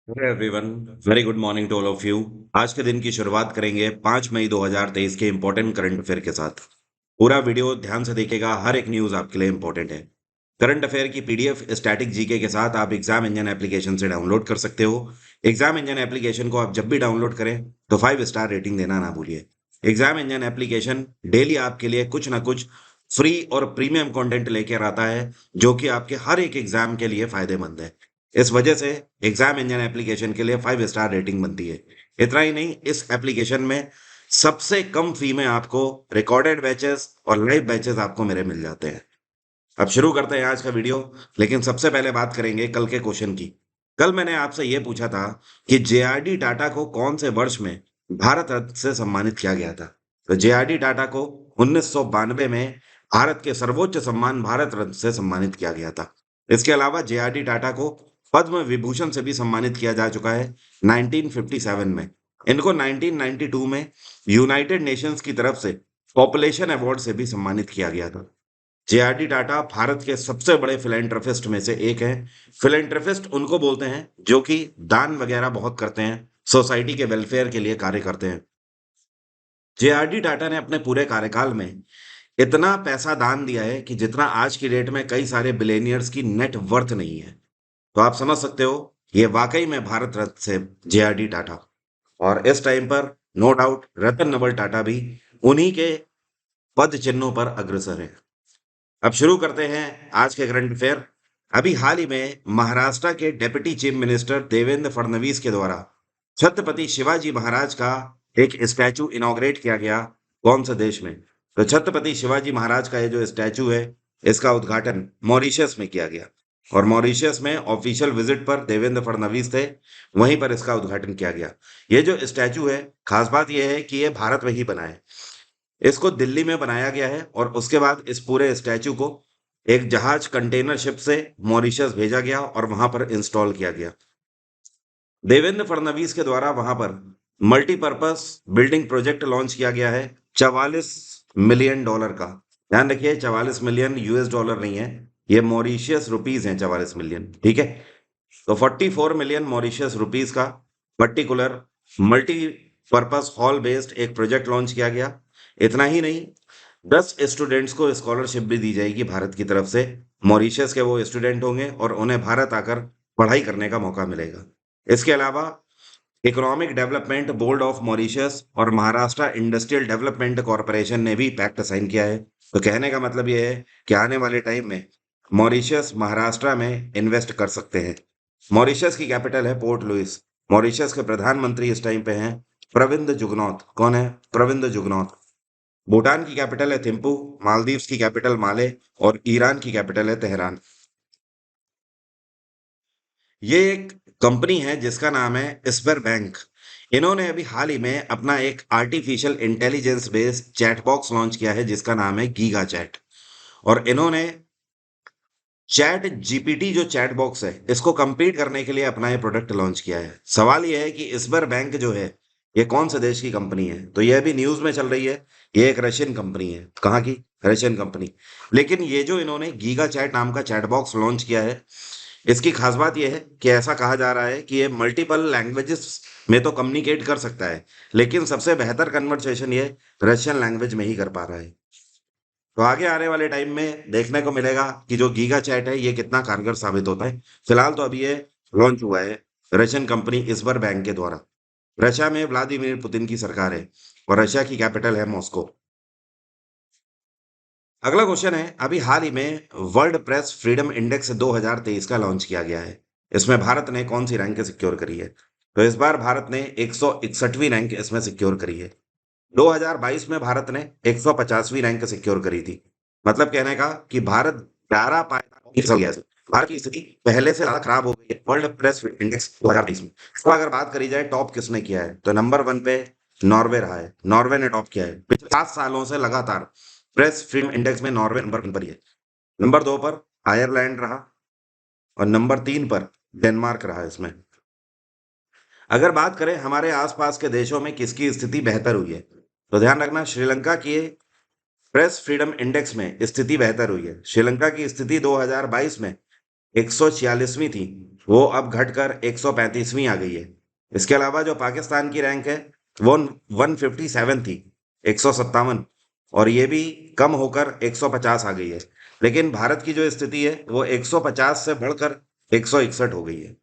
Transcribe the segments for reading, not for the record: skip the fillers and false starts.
Hello everyone, very good morning to all of you. आज के दिन की शुरुआत करेंगे 5 मई 2023 के इंपॉर्टेंट करंट अफेयर के साथ। पूरा वीडियो ध्यान से देखिएगा, हर एक न्यूज़ आपके लिए इंपॉर्टेंट है। करंट अफेयर की पीडीएफ स्टैटिक जीके के साथ आप एग्जाम इंजन एप्लीकेशन से डाउनलोड कर सकते हो। एग्जाम इंजन एप्लीकेशन को आप जब भी डाउनलोड करें तो 5 स्टार रेटिंग देना ना भूलिए। एग्जाम इंजन एप्लीकेशन डेली आपके लिए कुछ ना कुछ फ्री और प्रीमियम कंटेंट लेकर आता है, जो कि आपके हर एक एग्जाम के लिए फायदेमंद है। इस वजह से एग्जाम इंजन एप्लीकेशन के लिए 5 स्टार रेटिंग बनती है। इतना ही नहीं, इस एप्लीकेशन में सबसे कम फी में आपको रिकॉर्डेड बैचेस और लाइव बैचेस आपको मेरे मिल जाते हैं। अब शुरू करते हैं आज का वीडियो। लेकिन सबसे पहले बात करेंगे कल के क्वेश्चन की। कल मैंने आपसे यह पूछा था कि जेआरडी टाटा को कौन से वर्ष में भारत रत्न से सम्मानित किया गया था। तो जेआरडी टाटा को 1992 में भारत के सर्वोच्च सम्मान भारत रत्न से सम्मानित किया गया था। इसके अलावा जेआरडी टाटा को पद्म विभूषण से भी सम्मानित किया जा चुका है 1957 में। इनको 1992 में यूनाइटेड नेशंस की तरफ से पॉपुलेशन अवार्ड से भी सम्मानित किया गया था। जेआरडी टाटा भारत के सबसे बड़े फिलेंट्रोपिस्ट में से एक हैं। फिलेंट्रोपिस्ट उनको बोलते हैं जो कि दान वगैरह बहुत करते हैं, सोसाइटी के वेलफेयर के लिए कार्य करते हैं। जेआरडी टाटा ने अपने पूरे कार्यकाल में इतना पैसा दान दिया है कि जितना आज की डेट में कई सारे बिलेनियर्स की नेट वर्थ नहीं है। तो आप समझ सकते हो, ये वाकई में भारत रत्न से जेआरडी टाटा। और इस टाइम पर नो डाउट रतन नवल टाटा भी उन्हीं के पद चिन्हों पर अग्रसर है। अब शुरू करते हैं आज के करंट अफेयर। अभी हाल ही में महाराष्ट्र के deputy chief minister Devendra Fadnavis के द्वारा छत्रपति शिवाजी महाराज का एक स्टैचू इनॉग्रेट किया गया। कौन से देश में? तो छत्रपति शिवाजी महाराज का ये जो स्टैचू है, इसका उद्घाटन मॉरिशस में किया गया। और मॉरिशस में ऑफिशियल विजिट पर देवेंद्र फडणवीस थे, वहीं पर इसका उद्घाटन किया गया। ये जो स्टैचू है, खास बात यह है कि ये भारत में ही बना है। इसको दिल्ली में बनाया गया है और उसके बाद इस पूरे स्टैचू को एक जहाज कंटेनर शिप से मॉरिशस भेजा गया और वहां पर इंस्टॉल किया गया। देवेंद्र फडणवीस के द्वारा वहां पर मल्टीपर्पस बिल्डिंग प्रोजेक्ट लॉन्च किया गया है 44 मिलियन डॉलर का। ध्यान रखिए, 44 मिलियन यूएस डॉलर नहीं है, ये मॉरिशियस रुपीज हैं 44 मिलियन, ठीक है। तो 44 मिलियन मॉरिशियस रुपीज का पर्टिकुलर मल्टीपर्पस हॉल बेस्ड एक प्रोजेक्ट लॉन्च किया गया। इतना ही नहीं, 10 स्टूडेंट्स को स्कॉलरशिप भी दी जाएगी भारत की तरफ से। मॉरिशस के वो स्टूडेंट होंगे और उन्हें भारत आकर पढ़ाई करने का मौका मिलेगा। इसके अलावा economic development board of Mauritius और महाराष्ट्र इंडस्ट्रियल डेवलपमेंट कॉरपोरेशन ने भी पैक्ट साइन किया है। तो कहने का मतलब ये है कि आने वाले टाइम में मॉरिशस महाराष्ट्र में इन्वेस्ट कर सकते हैं। मॉरिशस की कैपिटल है पोर्ट लुइस। मॉरिशस के प्रधानमंत्री इस टाइम पे हैं प्रविंद जुगनौथ। कौन है? प्रविंद जुगनौथ। भूटान की कैपिटल है थिम्पू। मालदीव्स की कैपिटल माले। और ईरान की कैपिटल है तेहरान। ये एक कंपनी है जिसका नाम है स्बर बैंक। इन्होंने अभी हाल ही में अपना एक artificial intelligence based chat box launch किया है जिसका नाम है गीगा चैट। और इन्होंने चैट जीपीटी जो चैट बॉक्स है, इसको compete करने के लिए अपना ये प्रोडक्ट लॉन्च किया है। सवाल ये है कि स्बर बैंक जो है, ये कौन से देश की कंपनी है? तो ये अभी न्यूज में चल रही है, ये एक रशियन कंपनी है। कहाँ की? Russian company. लेकिन ये जो इन्होंने गीगा चैट नाम का चैट बॉक्स लॉन्च किया है, इसकी खास बात यह है कि ऐसा कहा जा रहा है कि ये मल्टीपल लैंग्वेजेस में तो कम्युनिकेट कर सकता है, लेकिन सबसे बेहतर कन्वर्सेशन ये रशियन लैंग्वेज में ही कर पा रहा है। तो आगे आने वाले टाइम में देखने को मिलेगा कि जो गीगा चैट है ये कितना कारगर साबित होता है। फिलहाल तो अभी ये लॉन्च हुआ है रशियन कंपनी इसबर बैंक के द्वारा। रशिया में व्लादिमीर पुतिन की सरकार है और रशिया की कैपिटल है मॉस्को। अगला क्वेश्चन है, अभी हाल ही में वर्ल्ड प्रेस फ्रीडम इंडेक्स 2023 का लॉन्च किया गया है। इसमें भारत ने कौन सी रैंक सिक्योर करी है? तो इस बार भारत ने 161वीं रैंक इसमें सिक्योर करी है। 2022 में भारत ने 150वीं रैंक सिक्योर करी थी। मतलब कहने का कि भारत 11 पायदान फिसल गया है। भारत की स्थिति पहले से ज्यादा खराब हो गई है वर्ल्ड प्रेस इंडेक्स 2023 में। तो अगर बात करी जाए टॉप किसने किया है, तो नंबर 1 पे नॉर्वे रहा है। नॉर्वे ने टॉप किया है पिछले 7 सालों से लगातार। प्रेस फ्रीडम इंडेक्स में नॉर्वे नंबर 1 पर ही है। नंबर 2 पर आयरलैंड रहा और नंबर 3 पर डेनमार्क रहा। इसमें अगर बात करें हमारे आसपास के देशों में किसकी स्थिति बेहतर हुई है, तो ध्यान रखना श्रीलंका की प्रेस फ्रीडम इंडेक्स में स्थिति बेहतर हुई है। श्रीलंका की स्थिति 2022 में 146वीं थी, वो अब घटकर 135वीं आ गई है। इसके अलावा जो पाकिस्तान की रैंक है वो 157 थी, 157, और ये भी कम होकर 150 आ गई है। लेकिन भारत की जो स्थिति है वो 150 से बढ़कर 161 हो गई है।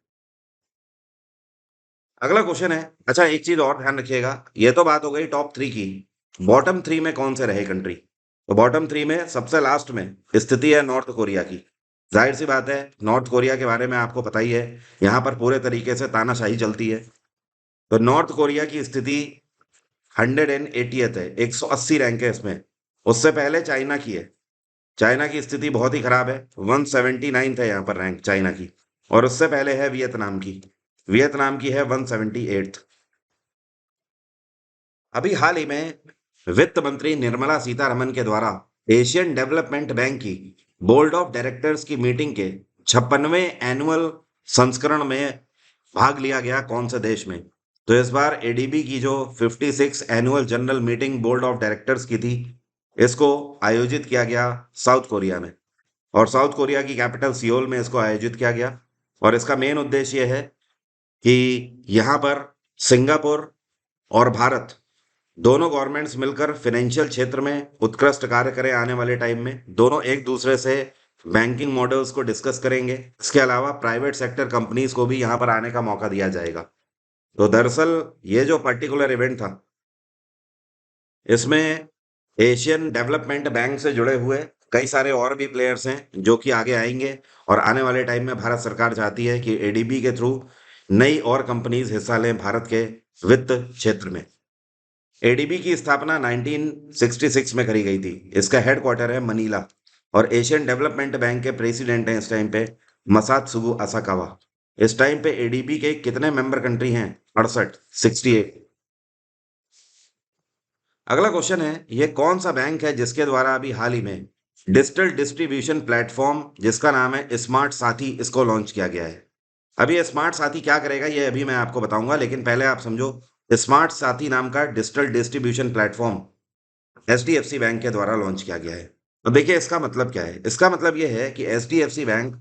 अगला क्वेश्चन है, अच्छा एक चीज और ध्यान रखिएगा, ये तो बात हो गई टॉप 3 की। बॉटम 3 में कौन से रहे कंट्री? तो बॉटम 3 में सबसे लास्ट में स्थिति है नॉर्थ कोरिया की। जाहिर सी बात है, नॉर्थ कोरिया के बारे में आपको पता ही है, यहाँ पर पूरे तरीके से तानाशाही चलती है। तो नॉर्थ कोरिया की स्थिति 180th है, 180 रैंक है इसमें। उससे पहले चाइना की है। चाइना की स्थिति बहुत ही खराब है, 179th है यहाँ पर रैंक चाइना की। और उससे पहले है वियतनाम की। वियतनाम की है 178th। अभी हाल ही में वित्त मंत्री निर्मला सीतारमन के द्वारा एशियन डेवलपमेंट बैंक की बोर्ड ऑफ डायरेक्टर्स की मीटिंग के 56वें एनुअल संस्करण में भाग लिया गया कौन से देश में? तो इस बार एडीबी की जो 56 annual general meeting board of directors की थी, इसको आयोजित किया गया साउथ कोरिया में। और साउथ कोरिया की कैपिटल सियोल में इसको आयोजित किया गया। और इसका मेन उद्देश्य यह है कि यहाँ पर सिंगापुर और भारत दोनों गवर्नमेंट्स मिलकर फाइनेंशियल क्षेत्र में उत्कृष्ट कार्य करें। आने वाले टाइम में दोनों एक दूसरे से बैंकिंग मॉडल्स को डिस्कस करेंगे। इसके अलावा प्राइवेट सेक्टर कंपनीज को भी यहाँ पर आने का मौका दिया जाएगा। तो दरअसल ये जो पर्टिकुलर इवेंट था, इसमें एशियन डेवलपमेंट बैंक से जुड़े हुए कई सारे और भी प्लेयर्स हैं जो कि आगे आएंगे। और आने वाले टाइम में भारत सरकार चाहती है कि एडीबी के थ्रू नई और कंपनीज हिस्सा लें भारत के वित्त क्षेत्र में। एडीबी की स्थापना 1966 में करी गई थी। इसका हेडक्वार्टर है मनीला। और एशियन डेवलपमेंट बैंक के प्रेसिडेंट हैं इस टाइम पे मसात्सुगु असाकावा। इस टाइम पे एडीबी के कितने मेंबर कंट्री हैं? 68, 68। अगला क्वेश्चन है, ये कौन सा बैंक है जिसके द्वारा अभी हाल ही में डिजिटल डिस्ट्रीब्यूशन प्लेटफॉर्म जिसका नाम है स्मार्ट साथी, इसको लॉन्च किया गया है? अभी ये स्मार्ट साथी क्या करेगा ये अभी मैं आपको बताऊंगा, लेकिन पहले आप समझो। स्मार्ट साथी नाम का digital distribution platform HDFC bank के द्वारा लॉन्च किया गया है। तो देखिए इसका मतलब क्या है। इसका मतलब ये है कि एचडीएफसी बैंक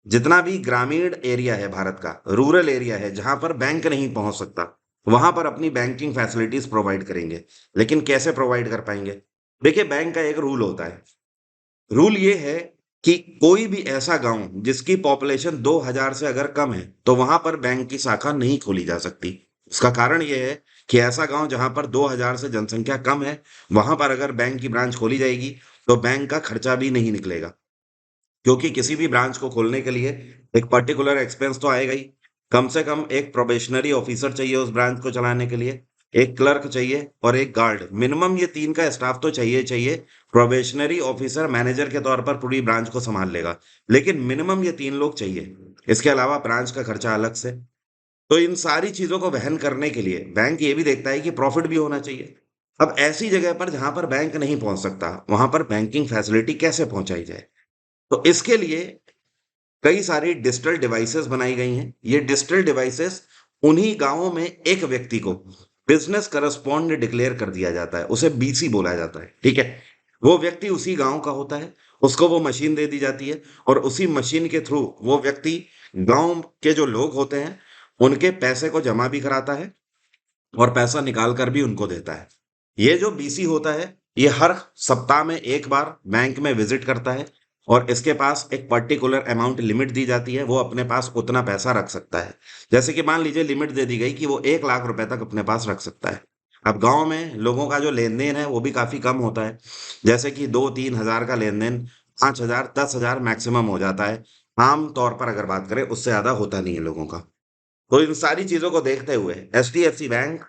जितना भी ग्रामीण एरिया है भारत का, रूरल एरिया है जहां पर बैंक नहीं पहुंच सकता, वहां पर अपनी बैंकिंग फैसिलिटीज प्रोवाइड करेंगे। लेकिन कैसे प्रोवाइड कर पाएंगे? देखिए बैंक का एक रूल होता है। रूल ये है कि कोई भी ऐसा गांव जिसकी पॉपुलेशन 2000 से अगर कम है तो वहां पर बैंक की शाखा नहीं खोली जा सकती। उसका कारण ये है कि ऐसा गांव जहां पर 2000 से जनसंख्या कम है, वहां पर अगर बैंक की ब्रांच खोली जाएगी तो बैंक का खर्चा भी नहीं निकलेगा। क्योंकि किसी भी ब्रांच को खोलने के लिए एक पर्टिकुलर एक्सपेंस तो आएगा ही। कम से कम एक प्रोबेशनरी ऑफिसर चाहिए उस ब्रांच को चलाने के लिए, एक क्लर्क चाहिए और एक गार्ड। मिनिमम ये 3 का स्टाफ तो चाहिए चाहिए। प्रोबेशनरी ऑफिसर मैनेजर के तौर पर पूरी ब्रांच को संभाल लेगा, लेकिन मिनिमम ये 3 लोग चाहिए। इसके अलावा ब्रांच का खर्चा अलग से। तो इन सारी चीजों को वहन करने के लिए बैंक ये भी देखता है कि प्रॉफिट भी होना चाहिए। अब ऐसी जगह पर जहां पर बैंक नहीं पहुंच सकता, वहां पर बैंकिंग फैसिलिटी कैसे पहुंचाई जाए? तो इसके लिए कई सारी डिजिटल डिवाइसेस बनाई गई हैं। ये डिजिटल डिवाइसेस उन्हीं गांवों में एक व्यक्ति को बिजनेस करस्पॉन्डेंट डिक्लेयर कर दिया जाता है, उसे बीसी बोला जाता है, ठीक है। वो व्यक्ति उसी गांव का होता है, उसको वो मशीन दे दी जाती है और उसी मशीन के थ्रू वो व्यक्ति गांव के जो लोग होते हैं उनके पैसे को जमा भी कराता है और पैसा निकाल कर भी उनको देता है। ये जो बीसी होता है, ये हर सप्ताह में एक बार बैंक में विजिट करता है और इसके पास एक पर्टिकुलर अमाउंट लिमिट दी जाती है, वो अपने पास उतना पैसा रख सकता है। जैसे कि मान लीजिए लिमिट दे दी गई कि वो 1 लाख रुपए तक अपने पास रख सकता है। अब गांव में लोगों का जो लेन देन है वो भी काफी कम होता है। जैसे कि 2-3 हजार का लेन देन 5 हजार 10 हजार मैक्सिमम हो जाता है। आम तौर पर अगर बात करें उससे ज्यादा होता नहीं है लोगों का। तो इन सारी चीजों को देखते हुए एचडीएफसी बैंक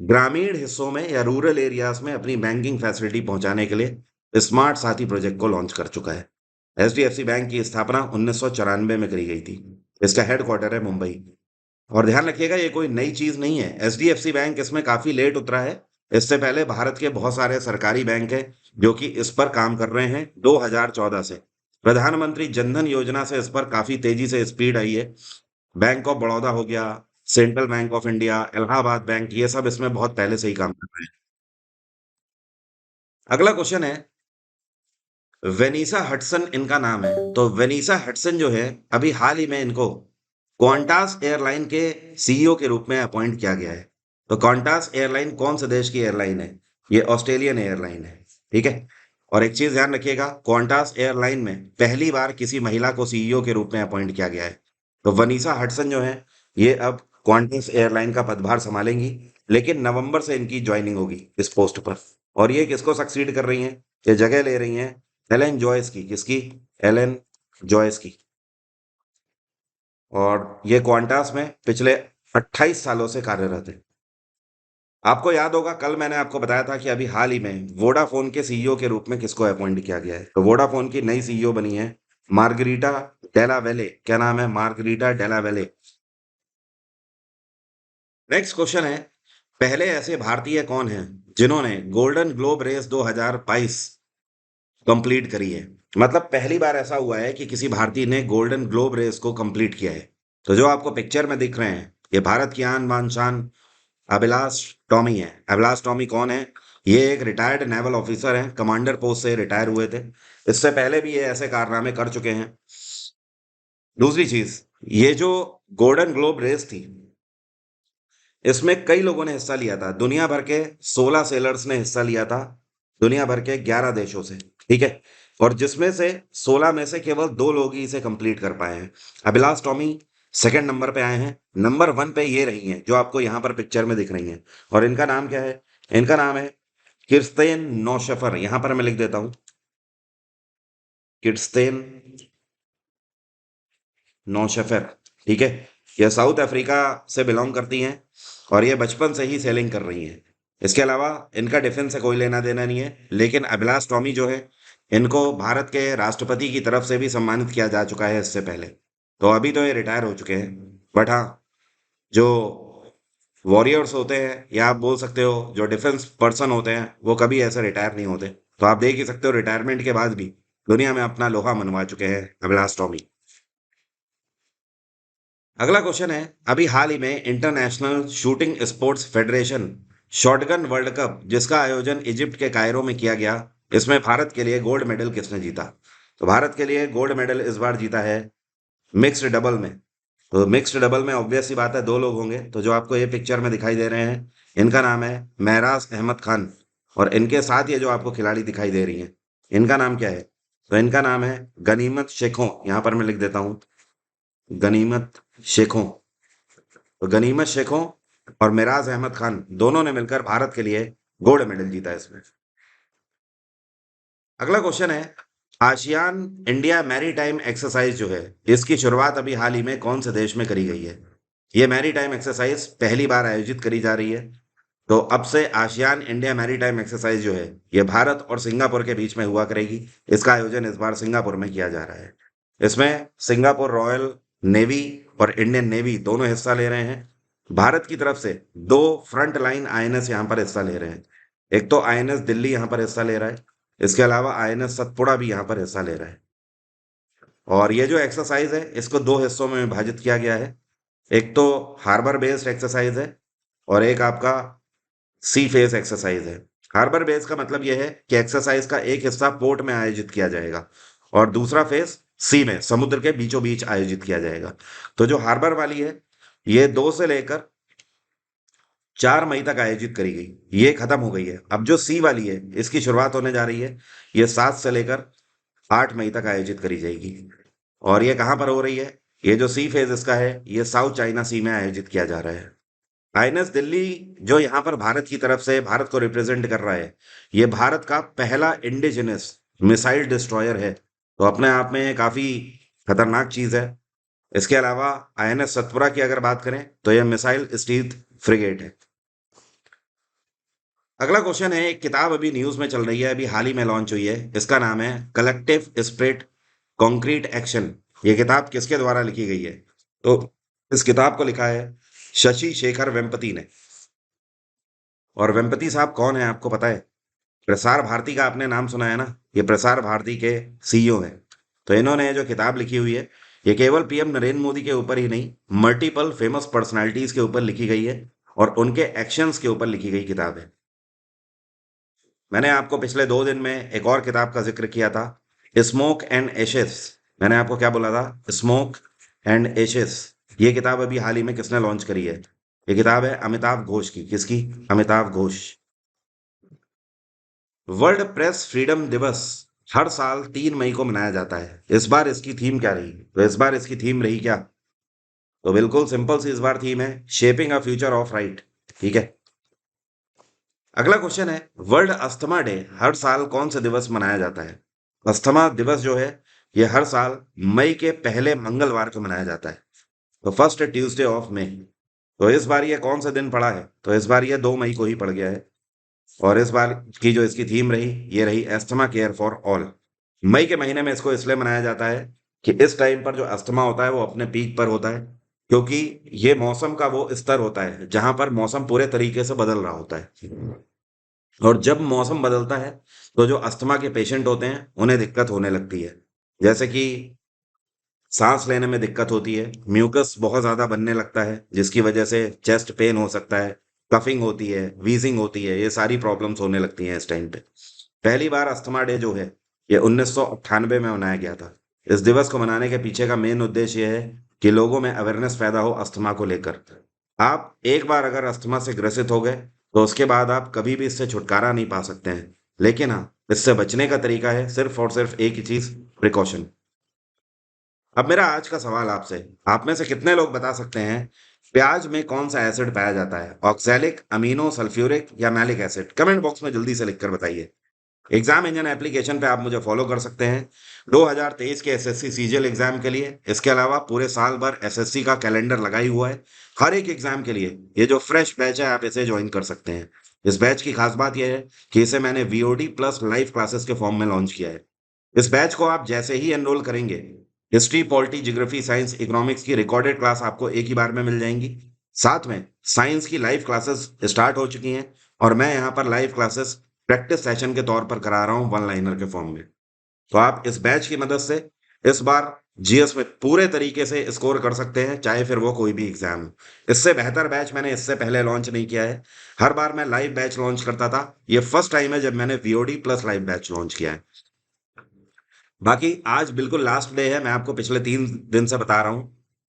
ग्रामीण हिस्सों में या रूरल एरियाज में अपनी बैंकिंग फैसिलिटी पहुंचाने के लिए स्मार्ट साथी प्रोजेक्ट को लॉन्च कर चुका है। एचडीएफसी बैंक की स्थापना 1994 में करी गई थी। इसका हेडक्वार्टर है मुंबई। और ध्यान रखिएगा ये कोई नई चीज नहीं है, एचडीएफसी बैंक इसमें काफी लेट उतरा है। इससे पहले भारत के बहुत सारे सरकारी बैंक हैं जो कि इस पर काम कर रहे हैं 2014 से। प्रधानमंत्री जनधन योजना से इस पर काफी तेजी से स्पीड आई है। बैंक ऑफ बड़ौदा हो गया, central bank of India, Allahabad bank, ये सब इसमें बहुत पहले से ही काम कर रहे हैं। अगला क्वेश्चन है, वेनिसा हडसन इनका नाम है। तो वेनिसा हडसन जो है, अभी हाल ही में इनको क्वांटास एयरलाइन के सीईओ के रूप में अपॉइंट किया गया है। तो क्वांटास एयरलाइन कौन से देश की एयरलाइन है? ये ऑस्ट्रेलियन एयरलाइन है। ठीक है। और एक चीज ध्यान रखिएगा, क्वांटास एयरलाइन में पहली बार किसी महिला को सीईओ के रूप में अपॉइंट किया गया है। तो वनीसा हडसन जो है, ये अब क्वांटास एयरलाइन का पदभार संभालेंगी, लेकिन नवंबर से इनकी ज्वाइनिंग होगी इस पोस्ट पर। और ये किसको सक्सीड कर रही हैं? ये जगह ले रही हैं एलेन जॉयस की। किसकी? एलेन जॉयस की। और ये क्वांटास में पिछले 28 सालों से कार्यरत है। आपको याद होगा, कल मैंने आपको बताया था कि अभी हाल ही में वोडाफोन के सीईओ के रूप में किसको अपॉइंट किया गया है। तो वोडाफोन की नई सीईओ बनी है मार्गरीटा डेला वेले। क्या नाम है? मार्गरीटा डेला वेले। नेक्स्ट क्वेश्चन है, पहले ऐसे भारतीय कौन हैं जिन्होंने गोल्डन ग्लोब रेस 2022 कंप्लीट करी है? मतलब पहली बार ऐसा हुआ है कि किसी भारतीय ने गोल्डन ग्लोब रेस को कंप्लीट किया है। तो जो आपको पिक्चर में दिख रहे हैं, ये भारत की आन बान शान अभिलाष टॉमी है। अभिलाष टॉमी कौन है? ये एक रिटायर्ड नेवल ऑफिसर हैं, कमांडर पोस्ट से रिटायर हुए थे। इससे पहले भी ये ऐसे कारनामे कर चुके हैं। दूसरी चीज, ये जो गोल्डन ग्लोब रेस थी, इसमें कई लोगों ने हिस्सा लिया था। दुनिया भर के 16 सेलर्स ने हिस्सा लिया था, दुनिया भर के 11 देशों से। ठीक है। और जिसमें से 16 में से केवल 2 लोग ही इसे कंप्लीट कर पाए हैं। अभिलाष टॉमी सेकंड नंबर पे आए हैं। नंबर 1 पे ये रही हैं जो आपको यहाँ पर पिक्चर में दिख रही हैं। और इनका नाम क्या है? इनका नाम है किर्स्तेन नौशफर। यहाँ पर मैं लिख देता हूँ, किर्स्तेन नौशफर। ठीक है। यह साउथ अफ्रीका से बिलोंग करती हैं और ये बचपन से ही सेलिंग कर रही हैं। इसके अलावा इनका डिफेंस से कोई लेना देना नहीं है। लेकिन अभिलाष टॉमी जो है, इनको भारत के राष्ट्रपति की तरफ से भी सम्मानित किया जा चुका है इससे पहले। तो अभी तो ये रिटायर हो चुके हैं। बट हाँ, जो वॉरियर्स होते हैं, या आप बोल सकते हो जो डिफेंस पर्सन होते हैं, वो कभी ऐसे रिटायर नहीं होते। तो आप देख ही सकते हो, रिटायरमेंट के बाद भी दुनिया में अपना लोहा मनवा चुके हैं अभिलाष टॉमी। अगला क्वेश्चन है, अभी हाल ही में international shooting sports federation shotgun world cup, जिसका आयोजन इजिप्ट के कायरो में किया गया, इसमें भारत के लिए गोल्ड मेडल किसने जीता? तो भारत के लिए गोल्ड मेडल इस बार जीता है मिक्स्ड डबल में। तो मिक्स्ड डबल में ऑब्वियस सी बात है, 2 लोग होंगे। तो जो आपको ये पिक्चर में दिखाई दे रहे हैं, इनका नाम है महराज अहमद खान। और इनके साथ ये जो आपको खिलाड़ी दिखाई दे रही हैं, इनका नाम क्या है? तो इनका नाम है गनीमत शेखों। यहाँ पर मैं लिख देता हूँ, गनीमत शेखों। तो गनीमत शेखों और मिराज अहमद खान दोनों ने मिलकर भारत के लिए गोल्ड मेडल जीता इसमें। अगला क्वेश्चन है, आसियान इंडिया मैरीटाइम एक्सरसाइज जो है, इसकी शुरुआत अभी हाल ही में कौन से देश में करी गई है? ये मैरीटाइम एक्सरसाइज पहली बार आयोजित करी जा रही है। तो अब से आसियान इंडिया मैरीटाइम एक्सरसाइज जो है, ये भारत और सिंगापुर के बीच में हुआ करेगी। इसका आयोजन इस बार सिंगापुर में किया जा रहा है। इसमें सिंगापुर रॉयल नेवी और इंडियन नेवी दोनों हिस्सा ले रहे हैं। भारत की तरफ से 2 फ्रंट लाइन आईएनएस यहाँ पर हिस्सा ले रहे हैं। एक तो आईएनएस दिल्ली यहाँ पर हिस्सा ले रहा है, इसके अलावा आईएनएस सतपुड़ा भी यहाँ पर हिस्सा ले रहा है। और ये जो एक्सरसाइज है, इसको 2 हिस्सों में विभाजित किया गया है। एक तो हार्बर बेस्ड एक्सरसाइज है और एक आपका सी फेस एक्सरसाइज है। हार्बर बेस का मतलब यह है कि एक्सरसाइज का एक हिस्सा पोर्ट में आयोजित किया जाएगा और दूसरा फेस सी में, समुद्र के बीचों बीच आयोजित किया जाएगा। तो जो हार्बर वाली है, ये 2 से लेकर 4 मई तक आयोजित करी गई, ये खत्म हो गई है। अब जो सी वाली है, इसकी शुरुआत होने जा रही है, ये 7 से लेकर 8 मई तक आयोजित करी जाएगी। और ये कहाँ पर हो रही है? ये जो सी फेज इसका है, ये साउथ चाइना सी में आयोजित किया जा रहा है। आईएनएस दिल्ली जो यहाँ पर भारत की तरफ से भारत को रिप्रेजेंट कर रहा है, ये भारत का पहला इंडिजिनस मिसाइल डिस्ट्रॉयर है। तो अपने आप में ये काफी खतरनाक चीज है। इसके अलावा आईएनएस सतपुरा की अगर बात करें, तो यह मिसाइल स्टील्थ फ्रिगेट है। अगला क्वेश्चन है, एक किताब अभी न्यूज में चल रही है, अभी हाल ही में लॉन्च हुई है। इसका नाम है कलेक्टिव स्पिरिट कॉन्क्रीट एक्शन। ये किताब किसके द्वारा लिखी गई है? तो इस किताब को लिखा है शशि शेखर वेम्पति ने। और वेम्पति साहब कौन है, आपको पता है? प्रसार भारती का आपने नाम सुना है ना, ये प्रसार भारती के सीईओ हैं। तो इन्होंने जो किताब लिखी हुई है, ये केवल पीएम नरेंद्र मोदी के ऊपर ही नहीं, मल्टीपल फेमस पर्सनालिटीज के ऊपर लिखी गई है और उनके एक्शंस के ऊपर लिखी गई किताब है। मैंने आपको पिछले 2 दिन में एक और किताब का जिक्र किया था, स्मोक एंड एशेस। मैंने आपको क्या बोला था? Smoke and ashes. ये किताब अभी हाल ही में किसने लॉन्च करी है? ये किताब है अमिताभ घोष की। किसकी? Amitabh Ghosh. World press freedom दिवस हर साल 3 मई को मनाया जाता है। इस बार इसकी थीम क्या रही? तो इस बार इसकी थीम रही क्या? तो बिल्कुल सिंपल सी इस बार थीम है, shaping a future of right. ठीक है। अगला क्वेश्चन है, वर्ल्ड अस्थमा डे हर साल कौन से दिवस मनाया जाता है? अस्थमा दिवस जो है ये हर साल मई के पहले मंगलवार को मनाया जाता है। तो फर्स्ट ट्यूसडे ऑफ मई। तो इस बार ये कौन सा दिन पड़ा है? तो इस बार ये 2 मई को ही पड़ गया है। और इस बार की जो इसकी थीम रही, ये रही एस्थमा केयर फॉर ऑल। मई के महीने में इसको इसलिए मनाया जाता है कि इस टाइम पर जो अस्थमा होता है वो अपने पीक पर होता है, क्योंकि ये मौसम का वो स्तर होता है जहां पर मौसम पूरे तरीके से बदल रहा होता है। और जब मौसम बदलता है तो जो अस्थमा के पेशेंट होते हैं उन्हें दिक्कत होने लगती है। जैसे कि सांस लेने में दिक्कत होती है, म्यूकस बहुत ज्यादा बनने लगता है जिसकी वजह से चेस्ट पेन हो सकता है, कफिंग होती है, वीजिंग होती है, ये सारी प्रॉब्लम्स होने लगती हैं इस टाइम पे। पहली बार अस्थमा डे जो है ये 1998 में मनाया गया था। इस दिवस को मनाने के पीछे का मेन उद्देश्य ये है कि लोगों में अवेयरनेस पैदा हो अस्थमा को लेकर। आप एक बार अगर अस्थमा से ग्रसित हो गए तो उसके बाद आप कभी भी इससे छुटकारा नहीं पा सकते हैं। लेकिन हाँ, इससे बचने का तरीका है सिर्फ और सिर्फ एक ही चीज, प्रिकॉशन। अब मेरा आज का सवाल आपसे, आप में से कितने लोग बता सकते हैं प्याज में कौन सा एसिड पाया जाता है? ऑक्सैलिक, अमीनो, सल्फ्यूरिक या मैलिक एसिड? कमेंट बॉक्स में जल्दी से लिखकर बताइए। एग्जाम इंजन एप्लीकेशन पे आप मुझे फॉलो कर सकते हैं 2023 के एसएससी सीजीएल एग्जाम के लिए। इसके अलावा पूरे साल भर एसएससी का कैलेंडर लगा ही हुआ है हर एक एग्जाम के लिए। ये जो फ्रेश बैच है आप इसे ज्वाइन कर सकते हैं। इस बैच की खास बात यह है कि इसे मैंने वीओडी प्लस लाइव क्लासेस के फॉर्म में लॉन्च किया है। इस बैच को आप जैसे ही एनरोल करेंगे, history, polity, geography, science, economics की रिकॉर्डेड क्लास आपको एक ही बार में मिल जाएंगी। साथ में साइंस की लाइव क्लासेस स्टार्ट हो चुकी हैं और मैं यहाँ पर लाइव क्लासेस प्रैक्टिस सेशन के तौर पर करा रहा हूँ वन लाइनर के फॉर्म में। तो आप इस बैच की मदद से इस बार जीएस में पूरे तरीके से स्कोर कर सकते हैं, चाहे फिर वो कोई भी एग्जाम हो। इससे बेहतर बैच मैंने इससे पहले लॉन्च नहीं किया है। हर बार मैं लाइव बैच लॉन्च करता था, ये फर्स्ट टाइम है जब मैंने VOD plus live batch launch किया है। बाकी आज बिल्कुल लास्ट डे है, मैं आपको पिछले 3 दिन से बता रहा हूँ।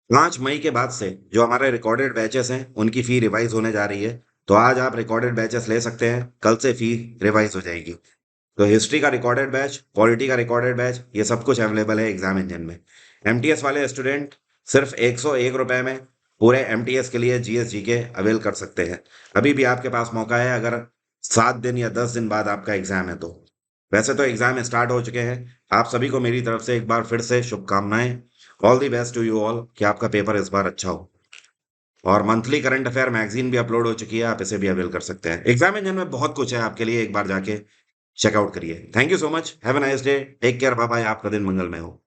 5 मई के बाद से जो हमारे रिकॉर्डेड बैचेस हैं उनकी फी रिवाइज होने जा रही है। तो आज आप रिकॉर्डेड बैचेस ले सकते हैं, कल से फी रिवाइज हो जाएगी। तो हिस्ट्री का रिकॉर्डेड बैच, पॉलिटी का रिकॉर्डेड बैच, ये सब कुछ अवेलेबल है एग्जाम इंजन में। एमटीएस वाले स्टूडेंट सिर्फ 101 रुपए में पूरे एमटीएस के लिए जीएस जीके अवेल कर सकते हैं। अभी भी आपके पास मौका है, अगर 7 दिन या 10 दिन बाद आपका एग्जाम है तो। वैसे तो एग्जाम स्टार्ट हो चुके हैं। आप सभी को मेरी तरफ से एक बार फिर से शुभकामनाएं। All the best to you all, कि आपका पेपर इस बार अच्छा हो। और मंथली करंट अफेयर मैगजीन भी अपलोड हो चुकी है, आप इसे भी अवेल कर सकते हैं। एग्जाम इंजन में बहुत कुछ है आपके लिए, एक बार जाके चेकआउट करिए। Thank you so much, have a nice day, take care, bye bye, आपका दिन मंगलमय हो।